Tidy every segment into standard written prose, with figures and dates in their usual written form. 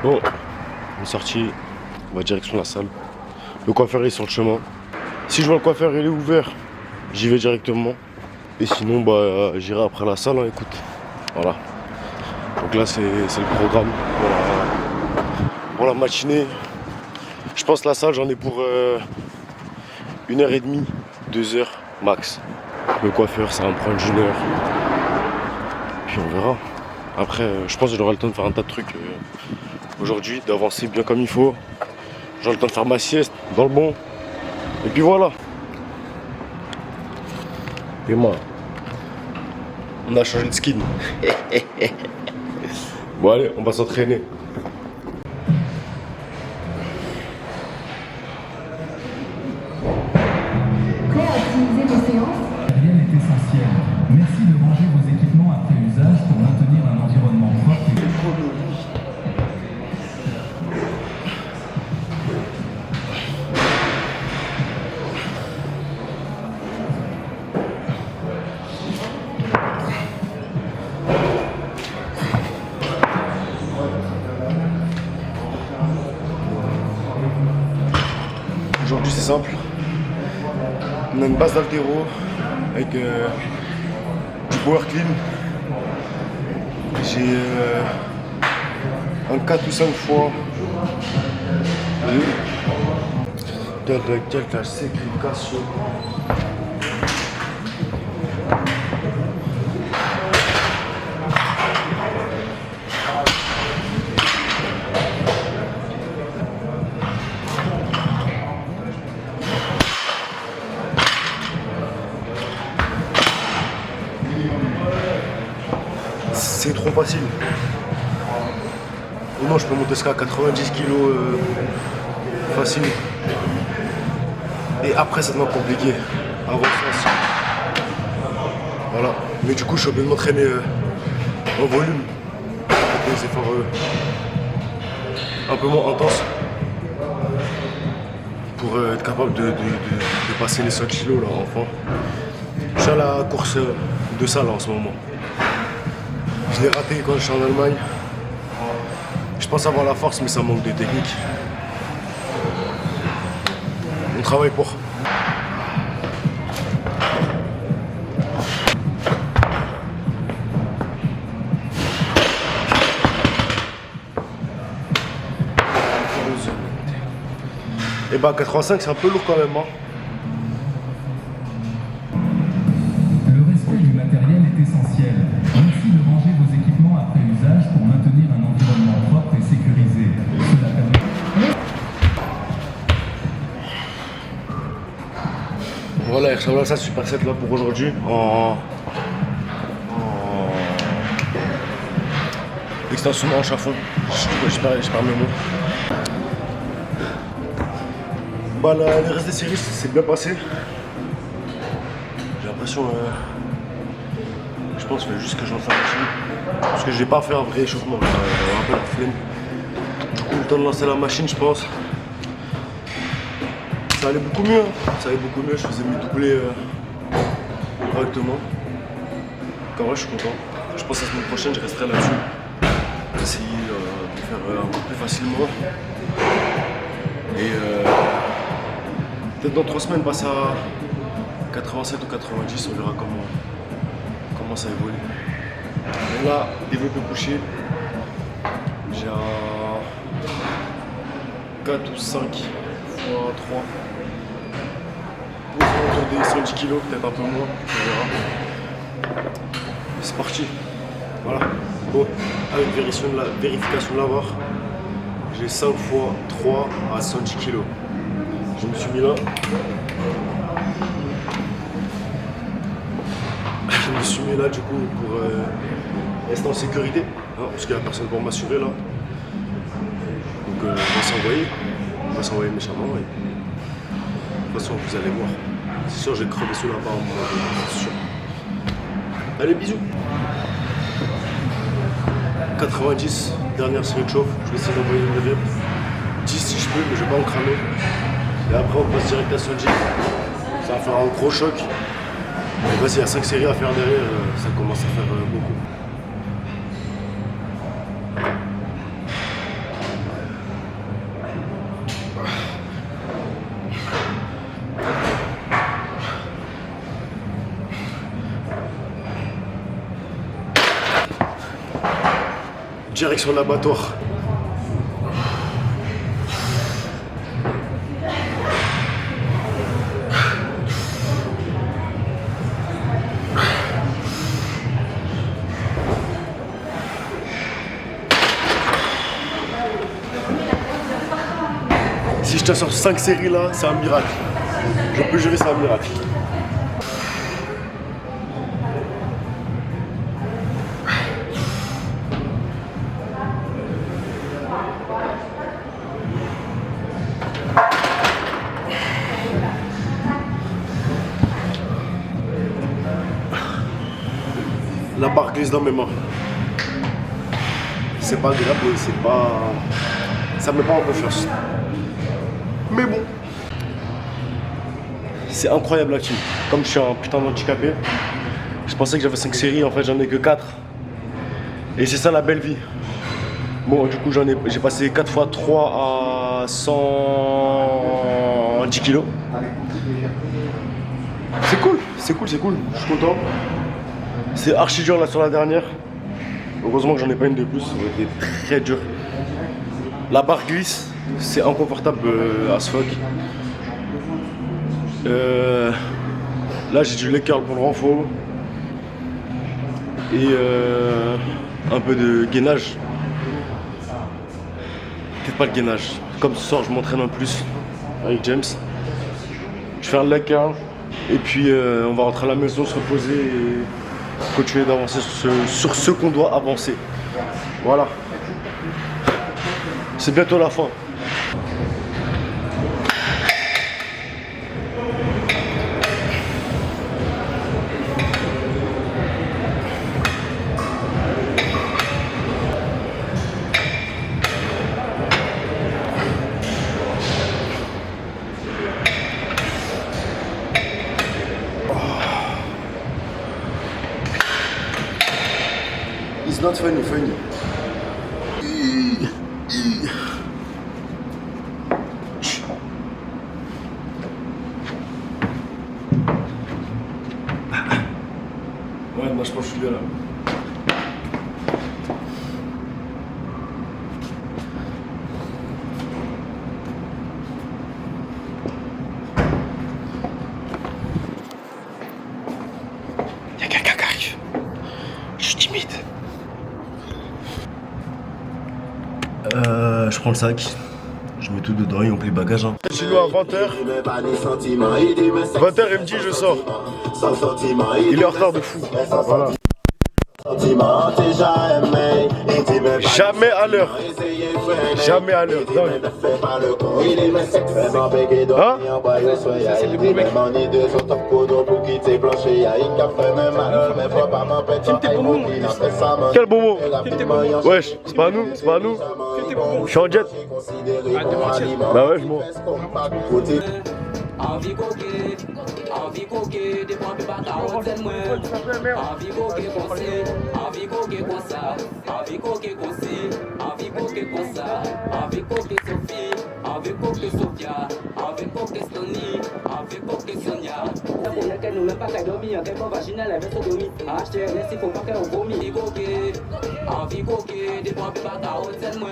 Bon, on est sorti, on va direction la salle. Le coiffeur est sur le chemin. Si je vois le coiffeur il est ouvert, j'y vais directement. Et sinon bah j'irai après la salle, hein, écoute. Voilà. Donc là c'est le programme pour la matinée. Je pense la salle j'en ai pour 1h30, 2h max. Le coiffeur ça va me prendre 1 heure. Puis on verra. Après je pense que j'aurai le temps de faire un tas de trucs aujourd'hui, d'avancer bien comme il faut. J'aurai le temps de faire ma sieste dans le bon. Et puis voilà. Et moi, on a changé de skin. Bon allez, on va s'entraîner. Prêt à optimiser vos séances? Le matériel est essentiel. Merci de ranger vos équipements après usage pour maintenir un environnement propre et Aujourd'hui c'est simple. On a une base d'haltéro avec du power clean. J'ai un 4 ou 5 fois. Quelle ségrégation. C'est trop facile. Et non, je peux monter jusqu'à 90 kg facile. Et après, ça devient compliqué. Avant ça, voilà. Mais du coup, je suis obligé de m'entraîner en volume. Des efforts un peu moins intenses. Pour être capable de passer les 100 kg là, enfin. Je suis à la course de salle en ce moment. Je l'ai raté quand je suis en Allemagne. Je pense avoir la force, mais ça manque de technique. On travaille pour. Et bah 85 c'est un peu lourd quand même. Hein. le respect du matériel est essentiel. Merci de ranger vos équipements après usage pour maintenir un environnement propre et sécurisé. Cela permet... Voilà, il ressemble à ça, super set là pour aujourd'hui. En extension de hanche à fond. Je perds mes mots. Bah, le reste des séries c'est bien passé. J'ai l'impression, je pense que juste que je vais faire la machine. Parce que je vais pas faire un vrai échauffement, un peu la flemme. Du coup, le temps de lancer la machine, je pense. Ça allait beaucoup mieux, ça allait beaucoup mieux, je faisais mes doublés correctement. Donc en vrai, je suis content. Je pense que la semaine prochaine, je resterai là-dessus. Essayer de faire un peu plus facilement. Et peut-être dans 3 semaines, passer à 87 ou 90, on verra comment ça évolue. Et là, développé couché, j'ai un 4 ou 5 fois 3. Autour des 110 kg, peut-être un peu moins, on verra. C'est parti. Voilà. Bon, avec vérification de l'avoir, j'ai 5 fois 3 à 110 kg. Je me suis mis là. Je me suis mis là du coup pour rester en sécurité, hein, parce qu'il n'y a personne pour m'assurer là. Donc on va s'envoyer méchamment. Et... de toute façon vous allez voir. C'est sûr j'ai crevé sous la barre, c'est sûr. Allez bisous. 90, dernière série de chauffe, je vais essayer d'envoyer une rep. 10 si je peux, mais je vais pas en cramer. Et après on passe direct à 110. Ça va faire un gros choc. Et vas-y, il y a 5 séries à faire derrière, ça commence à faire beaucoup. Direction l'abattoir. Si je te sors 5 séries là, c'est un miracle. Je peux jurer, c'est un miracle. La barre glisse dans mes mains. C'est pas agréable, c'est pas. Ça me met pas en confiance. Mais bon. C'est incroyable la team. Comme je suis un putain d'handicapé, je pensais que j'avais 5 séries, en fait j'en ai que 4. Et c'est ça la belle vie. Bon, du coup j'ai passé 4 fois 3 à 110 kilos. C'est cool, c'est cool, c'est cool. Je suis content. C'est archi dur là sur la dernière. Heureusement que j'en ai pas une de plus, ça aurait été très dur. La barre glisse, c'est inconfortable as fuck. Là j'ai du leg curl pour le renfort. Et un peu de gainage. Peut-être pas le gainage. Comme ce soir je m'entraîne en plus avec James. Je fais un leg curl. Et puis on va rentrer à la maison, se reposer et continuer d'avancer sur ce qu'on doit avancer. Voilà. C'est bientôt la fin. It's not funny. Ouais, moi je pense que je suis bien là. Y'a quelqu'un qui arrive. Je suis timide. Je prends le sac, je mets tout dedans et on plie le bagage. Hein. Chez nous à 20h. 20h, il me dit je sors. Il est en retard de fou. Voilà. Jamais à l'heure. Jamais à l'heure. Hein? Quel bon mot? Wesh, c'est pas à nous, c'est pas à nous. Je suis en jet. Bah ouais, je m'en. Envie coquer, des fois plus bas carotte moi. Envie coquer comme ça. Envie coquer comme ci. Envie coquer comme ça. Envie coquer Sophie. Envie coquer Sophia. Envie coquer Stony. Envie coquer Sonia. La première qu'elle nous même pas qu'elle dormit. Qu'elle pas vaginale avec sodomie. Acheter un il faut pas qu'elle vomit. Envie coquer, des fois plus bas carotte moi.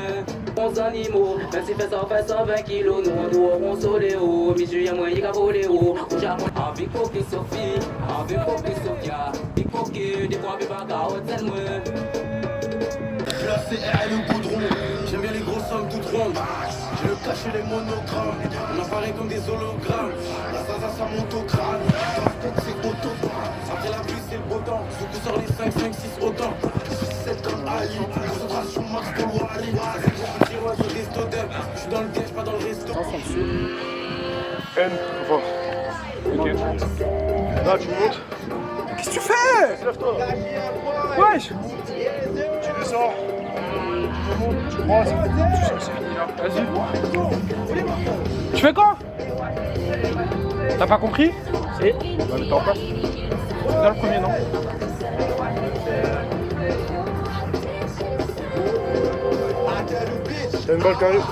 11 animaux, même si fait 120 kilos. Nous aurons solé haut. Misuya moi il a volé haut. Envie coquer Sophie, envie coquer Sophia, envie coquer, des fois, mais pas carotte, c'est moi. Là c'est elle au goudron, j'aime bien les grosses sommes toutes rondes. Je veux cacher les monogrammes, on apparaît comme des hologrammes. La ça monte au crâne, dans la tête c'est auto. Après la pluie c'est le beau temps, ce coup sort les 5, 5, 6 autant. 6, 7 comme Ali, concentration max pour Wally. Je suis sur des stodem, je suis dans le piège, pas dans le resto. N, trop fort. Ok. Là, tu montes. Qu'est-ce que tu fais? Lève-toi. Wesh! Tu descends. Tu montes, tu croises. Tu sors, c'est fini là. Vas-y. Tu fais quoi? T'as pas compris? Si. Bah, mais t'es en place. C'est dans le premier, non? T'as une balle qui arrive.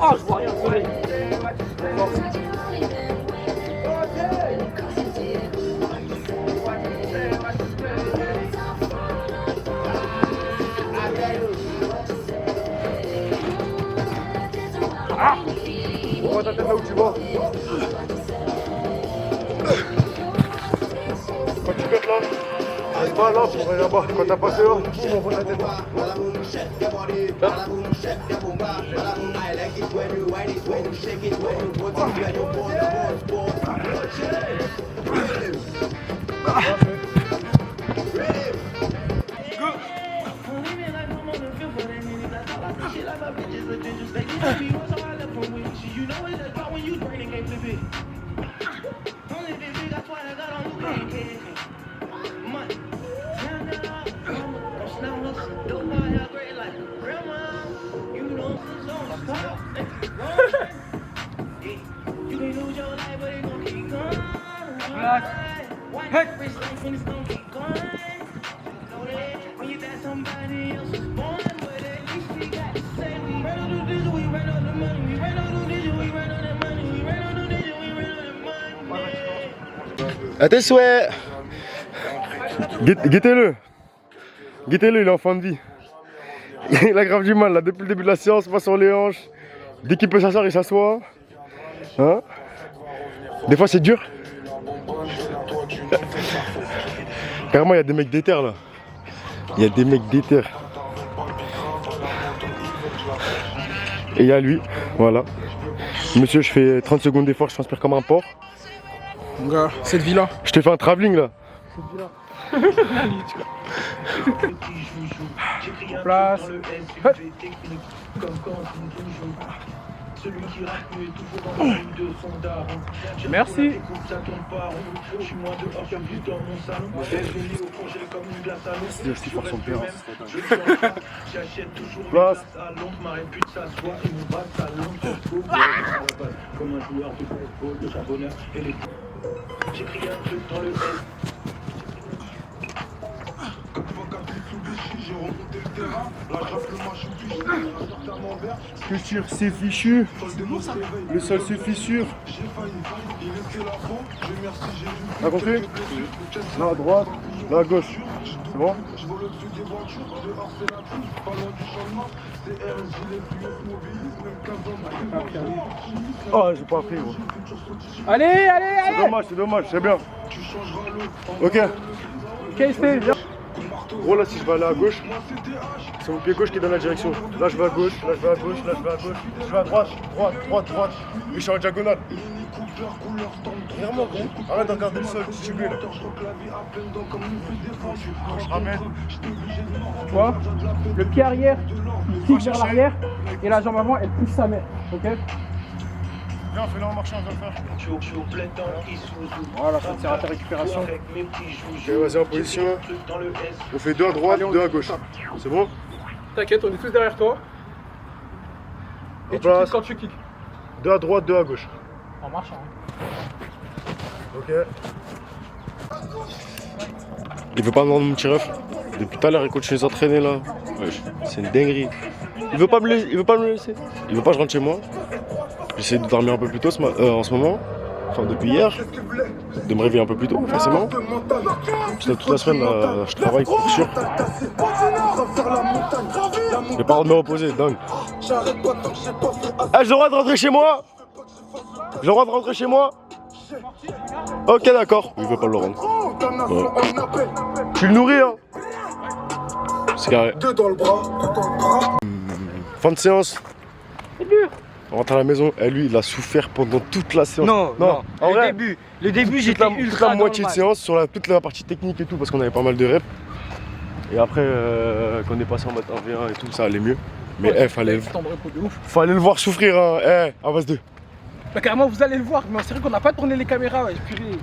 Oh, je vois rien, soleil. ta tête là où tu vas. Quand tu pètes là, c'est pas là pour aller là-bas. Quand t'as passé là, on voit ta tête là. À tes souhaits. Guettez-le. Guettez-le, il est en fin de vie. Il a grave du mal là, depuis le début de la séance, pas sur les hanches. Dès qu'il peut s'asseoir, il s'assoit. Hein? Des fois c'est dur. Carrément, il y a des mecs déter là. Il y a des mecs déter. Et il y a lui, voilà. Monsieur, je fais 30 secondes d'effort, je transpire comme un porc. Mon gars, cette vie là. Je te fais un travelling là. En place. Hop. Merci. Je suis fort son père. Place. Comme un joueur de football, de charbonneur et les... J'écris un truc dans le S. J'ai remonté le terrain, la grappe, le match, je suis sorti à mon verre. Culture, c'est fichu. Le sol se fissure. J'ai failli, il était là fond, j'ai merci, j'ai vu. T'as compris? Là à droite, là à gauche. C'est bon? Je vole au-dessus des voitures, dehors c'est la pluie, pas loin du champ de Mars. C'est RSJ, les plus automobilistes, même 15 ans. Oh, j'ai pas appris gros. Allez, allez, allez. C'est dommage, c'est bien. Tu changeras l'eau. Ok. Ok, c'est bien. Gros là si je vais aller à gauche, c'est mon pied gauche qui donne la direction. Là je vais à gauche, là je vais à gauche, là je vais à gauche, je vais à droite, droite, droite, droite. Et je suis en diagonale. Clairement gros, arrête de regarder le sol, si tu veux là. Je ramène. Tu vois, le pied arrière, il kick vers l'arrière et la jambe avant, elle pousse sa mère. Ok? Viens, fais-le en marchant, on va le faire. Voilà, ça te sert à ta récupération. Ok, vas-y en position. On fait 2 à droite, 2 à gauche. C'est bon? T'inquiète, on est tous derrière toi. Et tu kicks quand tu kicks. 2 à droite, 2 à gauche. En marchant. Ok. Il veut pas me rendre mon petit ref. Depuis tout à l'heure, il continue de s'entraîner là. Wesh, c'est une dinguerie. Il veut pas me laisser. Il veut pas me laisser. Il veut pas que je rentre chez moi. J'essaie de dormir un peu plus tôt en ce moment. Enfin, depuis hier. De me réveiller un peu plus tôt, forcément. Parce que toute la semaine, je travaille pour sûr. J'ai pas le droit de me reposer, dingue. Ah, j'ai le droit de rentrer chez moi? J'ai le droit de rentrer chez moi? Ok, d'accord. Il veut pas le rendre. Ouais. Tu le nourris, hein? C'est carré. Fin de séance. C'est dur. On rentre à la maison. Et lui, il a souffert pendant toute la séance. Non. En vrai, Le début, toute j'étais la ultra moitié de dans le séance sur toute la partie technique et tout, parce qu'on avait pas mal de reps. Et après, quand on est passé en mode 1v1 et tout, ça allait mieux. Mais fallait le voir souffrir, hein. En base 2. Bah, carrément, vous allez le voir, mais c'est vrai qu'on n'a pas tourné les caméras, ouais, purée.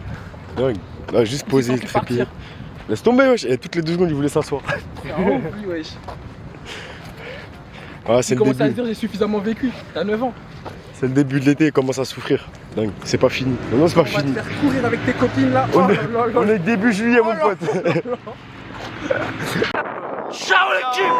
Dingue. Là, juste poser le trépied. Laisse tomber, wesh. Et toutes les 2 secondes, il voulait s'asseoir. Oui, wesh. Ah, c'est Il le commence à se début. dire, j'ai suffisamment vécu. T'as 9 ans. C'est le début de l'été, il commence à souffrir. Dingue. C'est pas fini. Non, c'est pas On va te fini. faire courir avec tes copines là. On Oh est, là là là. on est début juillet, mon pote. Ciao l'équipe.